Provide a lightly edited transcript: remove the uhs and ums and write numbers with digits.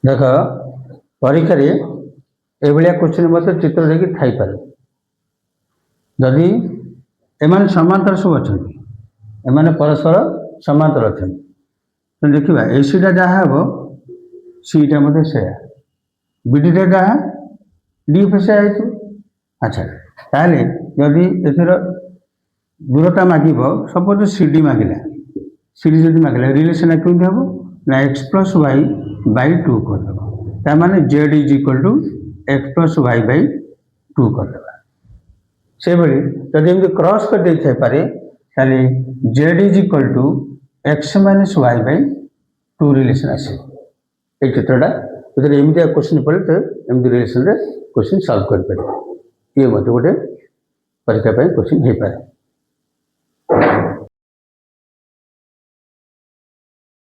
देख परीक्षा एभलिया क्वेश्चन मत चित्र देखिए थाईपे जदि एम समांतर सब अच्छा एम परस्पर समांतर अच्छा तो देखा एसीटा जहाँ हम सीटा मत से बीडीटा जहाँ डी पे से अच्छा ताहले जदि एथर दूरता मागिब सपोज सीडी मागिला सीडी जब मागिला रिलेसन केमती हम ना एक्स प्लस वाई बै 2 करदेव तार Z is equal to x plus y by 2 करदेव से भाई जब एमती क्रॉस कर दे थाईपे ताले Z is equal to x minus y by 2 relation आस चित्रटा जो एमती क्वेश्चन पड़े तो एमती रिलेसन क्वेश्चन सॉल्व कर ये मत गोटे परीक्षा क्वेश्चन हो पाए।